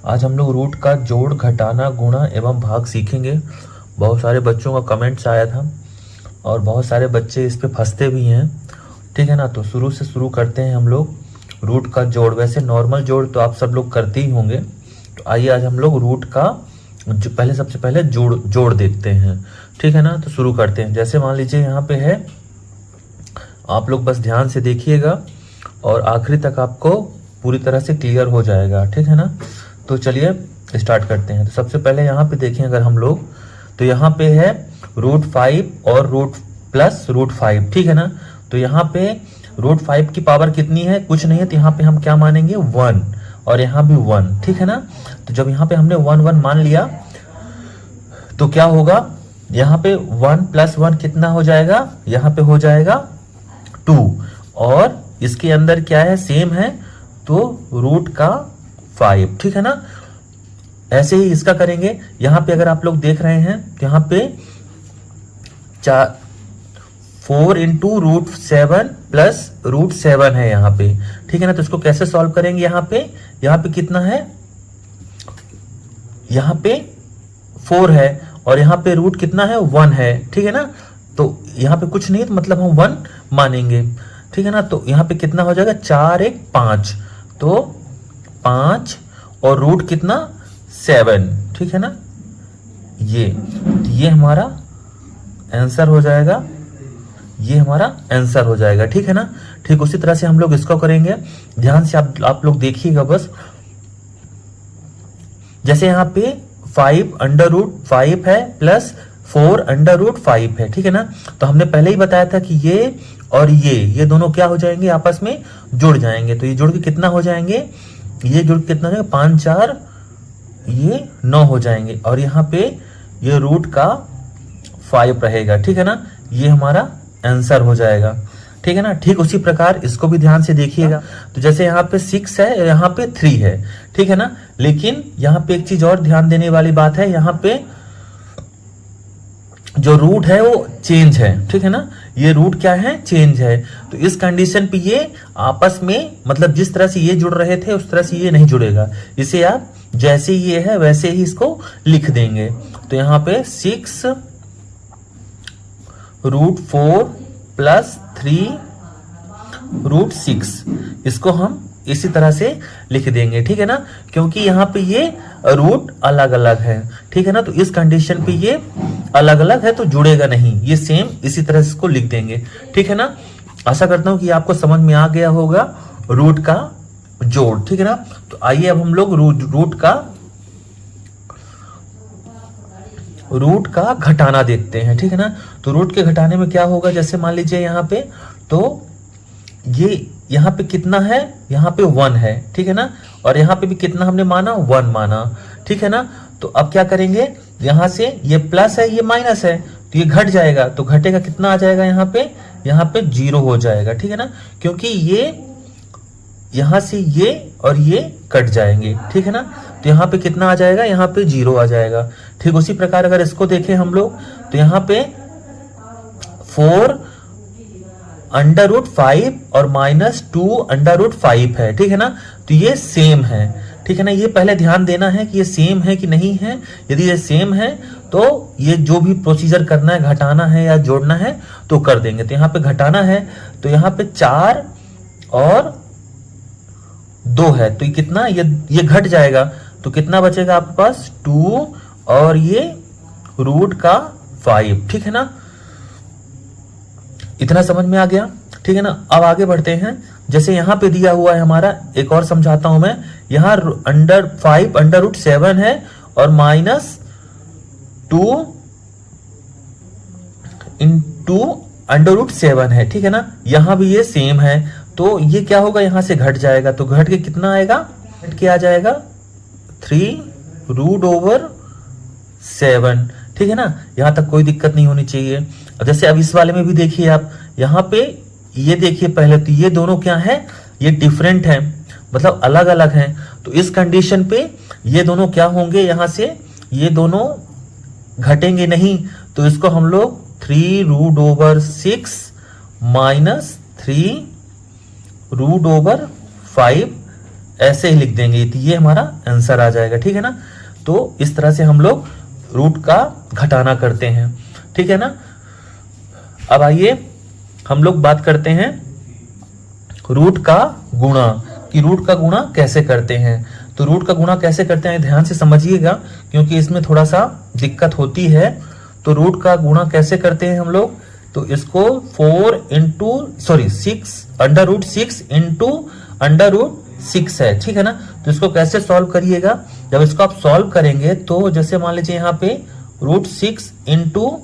आज हम लोग रूट का जोड़, घटाना, गुणा एवं भाग सीखेंगे। बहुत सारे बच्चों का कमेंट्स आया था और बहुत सारे बच्चे इस पे फंसते भी हैं। ठीक है ना, तो शुरू से शुरू करते हैं हम लोग रूट का जोड़। वैसे नॉर्मल जोड़ तो आप सब लोग करते ही होंगे, तो आइए आज हम लोग रूट का जो सबसे पहले जोड़ देखते हैं। ठीक है ना, तो शुरू करते हैं। जैसे मान लीजिए यहाँ पे है, आप लोग बस ध्यान से देखिएगा और आखिरी तक आपको पूरी तरह से क्लियर हो जाएगा। ठीक है ना, तो चलिए स्टार्ट करते हैं। तो सबसे पहले यहाँ पे देखें अगर हम लोग, तो यहाँ पे है √5 और √5। ठीक है ना, तो यहाँ पे √5 की पावर कितनी है? कुछ नहीं है, तो यहाँ पे हम क्या मानेंगे? 1। और यहाँ भी 1। ठीक है ना, तो जब यहाँ पे हमने 1 1 मान लिया तो क्या होगा? यहाँ पे 1 + 1 कितना हो जाएगा? यहाँ पे हो जाएगा 2। और इसके अंदर क्या है? सेम है, तो √5। ठीक है ना, ऐसे ही इसका करेंगे। यहाँ पे अगर आप लोग देख रहे हैं तो यहाँ पे 4 × √7 + √7 है यहाँ पे। ठीक है ना, तो इसको कैसे सॉल्व करेंगे? यहाँ पे कितना है? यहाँ पे 4 है और यहाँ पे रूट कितना है? 1 है। ठीक है ना, तो यहाँ पे कुछ नहीं है, तो मतलब हम 1 मानेंगे। ठीक है ना, तो यहाँ पे कितना हो जाएगा? 4 1 5, तो 5 और रूट कितना? 7। ठीक है ना, ये हमारा आंसर हो जाएगा। ये हमारा आंसर हो जाएगा। ठीक है ना, ठीक उसी तरह से हम लोग इसको करेंगे। ध्यान से आप लोग देखिएगा बस। जैसे यहाँ पे 5√5 है प्लस 4√5 है। ठीक है ना, तो हमने पहले ही बताया था कि ये और ये दोनों क्या हो जाएंगे? आपस में जुड़ जाएंगे। तो ये जुड़ के कितना हो जाएंगे? ये जुड़ के कितना हो जाएगा? 5 4 ये 9 हो जाएंगे। और यहाँ पे ये रूट का 5 रहेगा। ठीक है ना, ये हमारा आंसर हो जाएगा। ठीक है ना, ठीक उसी प्रकार इसको भी ध्यान से देखिएगा। तो जैसे यहाँ पे 6 है, यहाँ पे 3 है। ठीक है ना, लेकिन यहाँ पे एक चीज और ध्यान देने वाली बात है, यहाँ पे जो रूट है वो चेंज है। ठीक है ना, ये रूट क्या है? चेंज है। तो इस कंडीशन पे ये आपस में, मतलब जिस तरह से ये जुड़ रहे थे उस तरह से ये नहीं जुड़ेगा। इसे आप जैसे ये है वैसे ही इसको लिख देंगे। तो यहाँ पे 6 √4 + 3 √6, इसको हम इसी तरह से लिख देंगे। ठीक है ना, क्योंकि यहाँ पे ये रूट अलग अलग है। ठीक है ना, तो इस कंडीशन पे ये अलग अलग है तो जुड़ेगा नहीं, ये सेम इसी तरह से इसको लिख देंगे। ठीक है ना, आशा करता हूं कि आपको समझ में आ गया होगा रूट का जोड़। ठीक है ना, तो आइए अब हम लोग रूट का घटाना देखते हैं। ठीक है ना, तो रूट के घटाने में क्या होगा? जैसे मान लीजिए यहाँ पे, तो ये यहाँ पे कितना है? यहाँ पे 1 है। ठीक है ना, और यहाँ पे भी कितना हमने माना? 1 माना। ठीक है ना, तो अब क्या करेंगे? यहाँ से ये प्लस है, ये माइनस है, तो ये घट जाएगा। तो घटेगा कितना आ जाएगा? यहाँ पे 0 हो जाएगा। ठीक है ना, क्योंकि ये यहाँ से ये और ये कट जाएंगे। ठीक है ना, तो यहाँ पे कितना आ जाएगा? यहाँ पे 0 आ जाएगा। ठीक उसी प्रकार अगर इसको देखें हम लोग, तो यहाँ पे 4 √5 और -2 √5 है। ठीक है ना, तो ये सेम है। ठीक है ना, ये पहले ध्यान देना है कि ये सेम है कि नहीं है। यदि ये सेम है तो ये जो भी प्रोसीजर करना है, घटाना है या जोड़ना है, तो कर देंगे। तो यहाँ पे घटाना है, तो यहाँ पे 4 और 2 है, तो ये कितना? ये घट जाएगा, तो कितना बचेगा आपके पास? 2 और ये √5। ठीक है ना, इतना समझ में आ गया। ठीक है ना, अब आगे बढ़ते हैं। जैसे यहाँ पे दिया हुआ है हमारा, एक और समझाता हूं मैं। यहाँ √7 है और -2 × √7 है। ठीक है ना, यहाँ भी ये सेम है, तो ये क्या होगा? यहाँ से घट जाएगा, तो घट के कितना आएगा? घट के आ जाएगा 3 √7। ठीक है ना, यहां तक कोई दिक्कत नहीं होनी चाहिए। जैसे अब इस वाले में भी देखिए आप, यहाँ पे ये देखिए पहले, तो ये दोनों क्या है? ये डिफरेंट है, मतलब अलग अलग हैं। तो इस कंडीशन पे ये दोनों क्या होंगे? यहाँ से ये दोनों घटेंगे नहीं, तो इसको हम लोग 3√6 - 3 √5 ऐसे ही लिख देंगे तो ये हमारा आंसर आ जाएगा। ठीक है ना, तो इस तरह से हम लोग रूट का घटाना करते हैं। ठीक है ना, अब आइए हम लोग बात करते हैं रूट का गुणा, कि रूट का गुणा कैसे करते हैं। तो रूट का गुणा कैसे करते हैं ध्यान से समझिएगा, क्योंकि इसमें थोड़ा सा दिक्कत होती है। तो रूट का गुणा कैसे करते हैं हम लोग, तो इसको 6 under root 6 into under root 6 है। ठीक है ना, तो इसको कैसे सॉल्व करिएगा, जब इसको आप सॉल्व करेंगे तो जैसे मान लीजिए यहाँ पे रूट 6 इंटू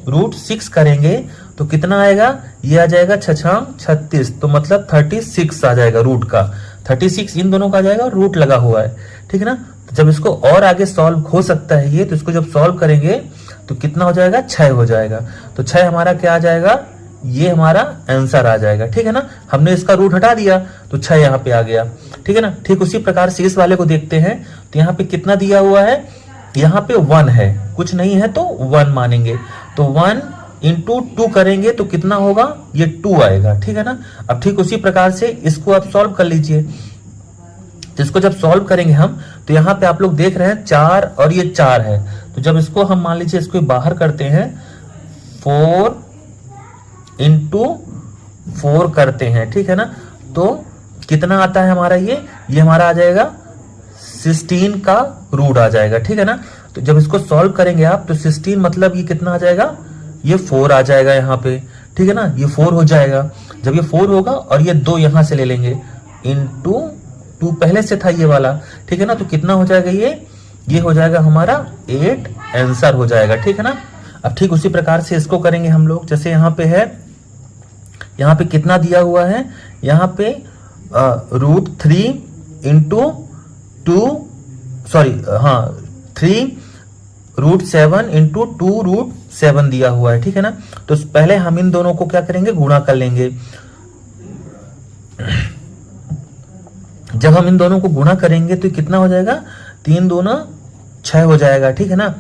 रूट 6 करेंगे तो कितना आएगा, ये आ जाएगा 6×36, तो मतलब 36 आ जाएगा रूट का। 36 इन दोनों का आ जाएगा, रूट लगा हुआ है। ठीक है ना, तो जब इसको और आगे सॉल्व हो सकता है ये, तो इसको जब सॉल्व करेंगे तो कितना हो जाएगा, 6 हो जाएगा। तो 6 हमारा क्या आ जाएगा, ये हमारा आंसर आ जाएगा। ठीक है ना, हमने इसका रूट हटा दिया तो 6 यहाँ पे आ गया। ठीक है ना, ठीक उसी प्रकार से इस वाले को देखते हैं, तो यहाँ पे कितना दिया हुआ है, यहाँ पे 1 है, कुछ नहीं है तो 1 मानेंगे। तो 1 इंटू 2 करेंगे तो कितना होगा, ये 2 आएगा। ठीक है ना, अब ठीक उसी प्रकार से इसको आप सॉल्व कर लीजिए। तो इसको जब सॉल्व करेंगे हम, तो यहाँ पे आप लोग देख रहे हैं 4 और ये 4 है, तो जब इसको हम मान लीजिए इसको बाहर करते हैं, 4 इंटू 4 करते हैं। ठीक है ना, तो कितना आता है हमारा, ये हमारा आ जाएगा 16 का रूट आ जाएगा। ठीक है ना, तो जब इसको सॉल्व करेंगे आप, तो 16 मतलब ये कितना आ जाएगा, ये 4 आ जाएगा यहाँ पे। ठीक है ना, ये 4 हो जाएगा। जब ये 4 होगा और ये 2 यहां से ले लेंगे, इंटू 2 पहले से था ये वाला। ठीक है ना, तो कितना हो जाएगा, ये हो जाएगा हमारा 8 आंसर हो जाएगा। ठीक है ना, अब ठीक उसी प्रकार से इसको करेंगे हम लोग। जैसे यहाँ पे है, यहाँ पे कितना दिया हुआ है, यहाँ पे root 3 into 3 root 7 into 2 root 7 दिया हुआ है। ठीक है ना, तो पहले हम इन दोनों को क्या करेंगे, गुणा कर लेंगे। जब हम इन दोनों को गुणा करेंगे तो कितना हो जाएगा, 3 दूना 6 हो जाएगा। ठीक है ना,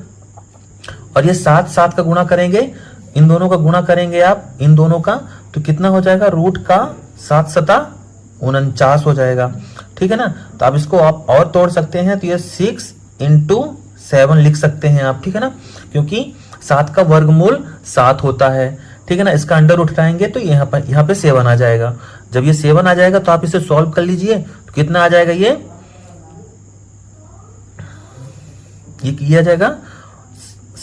और ये 7 का गुणा करेंगे, इन दोनों का गुणा करेंगे आप इन दोनों का, तो कितना हो जाएगा, रूट का 7×7 = 49 हो जाएगा। ठीक है ना, तो आप इसको आप और तोड़ सकते हैं, तो ये 6 इंटू 7 लिख सकते हैं आप। ठीक है ना, क्योंकि 7 का वर्गमूल 7 होता है। ठीक है ना, इसका अंडर उठाएंगे तो यहाँ पे 7 आ जाएगा। जब ये 7 आ जाएगा तो आप इसे सॉल्व कर लीजिए, तो कितना आ जाएगा, ये आ जाएगा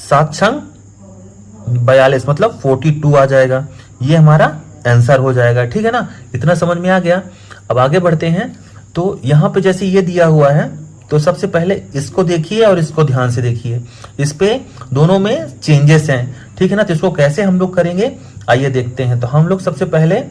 7×42 मतलब 42 आ जाएगा। ये हमारा आंसर हो जाएगा। ठीक है ना, इतना समझ में आ गया। अब आगे बढ़ते हैं, तो यहाँ पे जैसे ये दिया हुआ है, तो सबसे पहले इसको देखिए और इसको ध्यान से देखिए, इस पे दोनों में चेंजेस हैं। ठीक है ना, तो इसको कैसे हम लोग करेंगे आइए देखते हैं। तो हम लोग सबसे पहले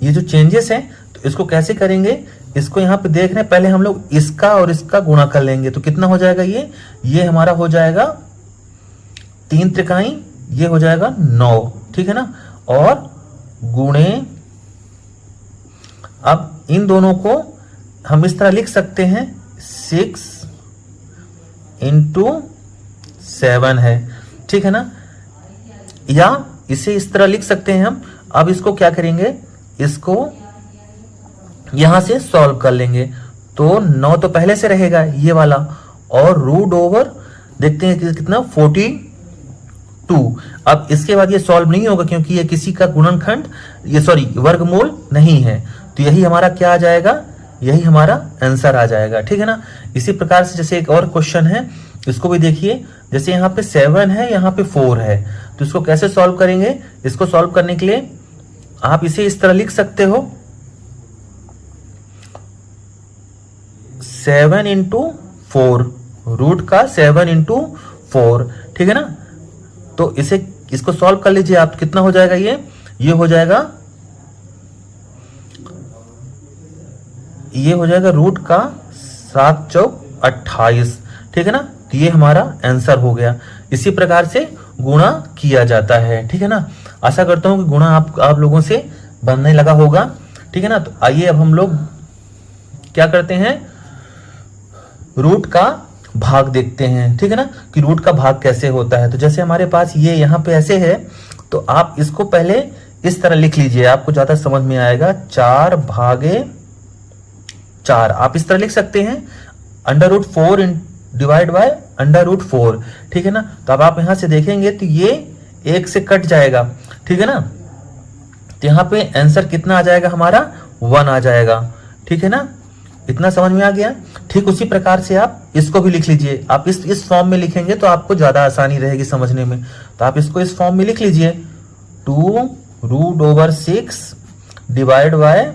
ये जो चेंजेस हैं, तो इसको कैसे करेंगे, इसको यहाँ पे देख रहे हैं, पहले हम लोग इसका और इसका गुणा कर लेंगे, तो कितना हो जाएगा, ये हमारा हो जाएगा 3 त्रिकाई, ये हो जाएगा 9। ठीक है ना, और गुणे, अब इन दोनों को हम इस तरह लिख सकते हैं, 6 इंटू 7 है। ठीक है ना, या इसे इस तरह लिख सकते हैं हम। अब इसको क्या करेंगे, इसको यहां से सॉल्व कर लेंगे, तो 9 तो पहले से रहेगा ये वाला, और रूट ओवर देखते हैं कि कितना 42। अब इसके बाद ये सॉल्व नहीं होगा, क्योंकि ये किसी का गुणनखंड, वर्गमूल नहीं है, तो यही हमारा क्या आ जाएगा, यही हमारा आंसर आ जाएगा। ठीक है ना, इसी प्रकार से जैसे एक और क्वेश्चन है, इसको भी देखिए। जैसे यहाँ पे 7 है, यहाँ पे 4 है, तो इसको कैसे सॉल्व करेंगे, इसको सॉल्व करने के लिए आप इसे इस तरह लिख सकते हो, 7 इंटू 4, रूट का 7 इंटू 4। ठीक है ना, तो इसको सॉल्व कर लीजिए आप, तो कितना हो जाएगा, ये हो जाएगा रूट का 7×4 = 28। ठीक है ना, तो ये हमारा आंसर हो गया। इसी प्रकार से गुणा किया जाता है। ठीक है ना, आशा करता हूं कि गुणा आप लोगों से बनने लगा होगा। ठीक है ना, तो आइए अब हम लोग क्या करते हैं, रूट का भाग देखते हैं। ठीक है ना, कि रूट का भाग कैसे होता है। तो जैसे हमारे पास ये यहाँ पे ऐसे है, तो आप इसको पहले इस तरह लिख लीजिए, आपको ज्यादा समझ में आएगा। 4/4 आप इस तरह लिख सकते हैं, √4 डिवाइड बाय √4, ठीक है ना। तो अब आप यहां से देखेंगे तो ये 1 से कट जाएगा, ठीक है ना। तो यहाँ पे आंसर कितना आ जाएगा हमारा, 1 आ जाएगा, ठीक है ना। इतना समझ में आ गया। ठीक उसी प्रकार से आप इसको भी लिख लीजिए। आप इस फॉर्म में लिखेंगे तो आपको ज्यादा आसानी रहेगी समझने में। तो आप इसको इस फॉर्म में लिख लीजिए, 2√6 डिवाइड बाय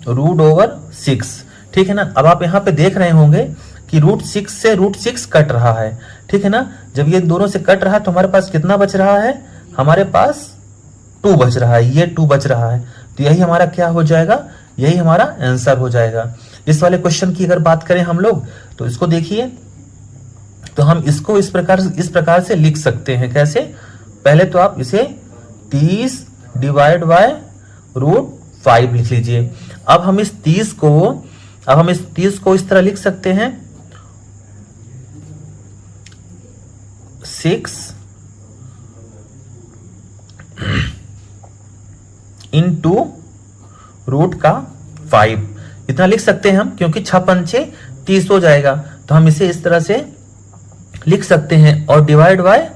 √6, ठीक है ना। अब आप यहाँ पे देख रहे होंगे कि √6 से √6 कट रहा है, ठीक है ना। जब ये दोनों से कट रहा है तो हमारे पास कितना बच रहा है, हमारे पास 2 बच रहा है, ये 2 बच रहा है। तो यही हमारा क्या हो जाएगा, यही हमारा आंसर हो जाएगा। इस वाले क्वेश्चन की अगर बात करें हम लोग, तो इसको देखिए, तो हम इसको इस प्रकार से लिख सकते हैं। कैसे, पहले तो आप इसे 30 डिवाइड बाय √5 लिख लीजिए। अब हम इस 30 को इस तरह लिख सकते हैं, 6 इंटू √5 इतना लिख सकते हैं हम, क्योंकि 6 पंचे 30 हो जाएगा। तो हम इसे इस तरह से लिख सकते हैं, और डिवाइड बाय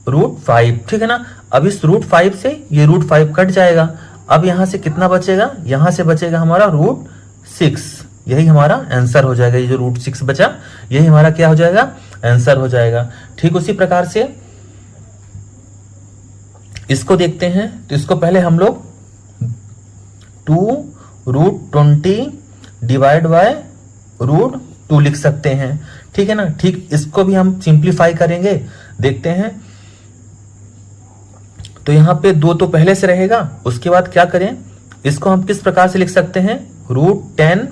√5, ठीक है ना। अब इस √5 से ये √5 कट जाएगा। अब यहां से कितना बचेगा, यहां से बचेगा हमारा √6, यही हमारा आंसर हो जाएगा। ये जो √6 बचा, यही हमारा क्या हो जाएगा, आंसर हो जाएगा। ठीक उसी प्रकार से इसको देखते हैं। तो इसको पहले हम लोग 2√20 डिवाइड बाय √2 लिख सकते हैं, ठीक है ना। ठीक इसको भी हम सिंप्लीफाई करेंगे, देखते हैं। तो यहां पे 2 तो पहले से रहेगा, उसके बाद क्या करें, इसको हम किस प्रकार से लिख सकते हैं, √10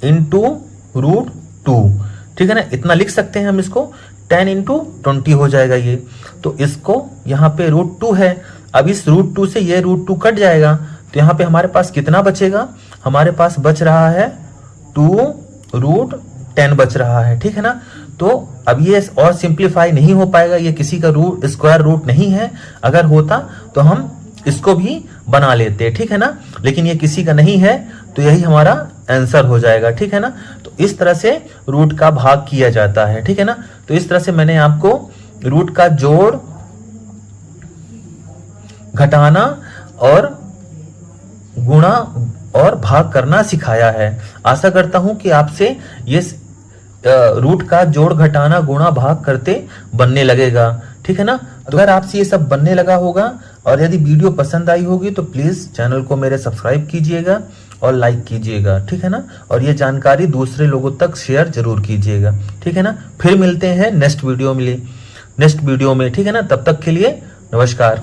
इंटू √2, ठीक है ना। इतना लिख सकते हैं हम इसको, 10 इंटू 20 हो जाएगा ये। तो इसको यहाँ पे √2 है, अब इस √2 से ये √2 कट जाएगा। तो यहाँ पे हमारे पास कितना बचेगा, हमारे पास बच रहा है 2√10 बच रहा है, ठीक है ना। तो अब ये और सिंप्लीफाई नहीं हो पाएगा, ये किसी का स्क्वायर रूट नहीं है। अगर होता तो हम इसको भी बना लेते, ठीक है ना, लेकिन ये किसी का नहीं है, तो यही हमारा आंसर हो जाएगा, ठीक है ना। तो इस तरह से रूट का भाग किया जाता है, ठीक है ना। तो इस तरह से मैंने आपको रूट का जोड़, घटाना और गुणा और भाग करना सिखाया है। आशा करता हूं कि आपसे ये रूट का जोड़, घटाना, गुणा, भाग करते बनने लगेगा, ठीक है ना। अगर आपसे ये सब बनने लगा होगा और यदि वीडियो पसंद आई होगी तो प्लीज चैनल को मेरे सब्सक्राइब कीजिएगा और लाइक कीजिएगा, ठीक है ना। और ये जानकारी दूसरे लोगों तक शेयर जरूर कीजिएगा, ठीक है ना। फिर मिलते हैं नेक्स्ट वीडियो में, ठीक है ना। तब तक के लिए नमस्कार।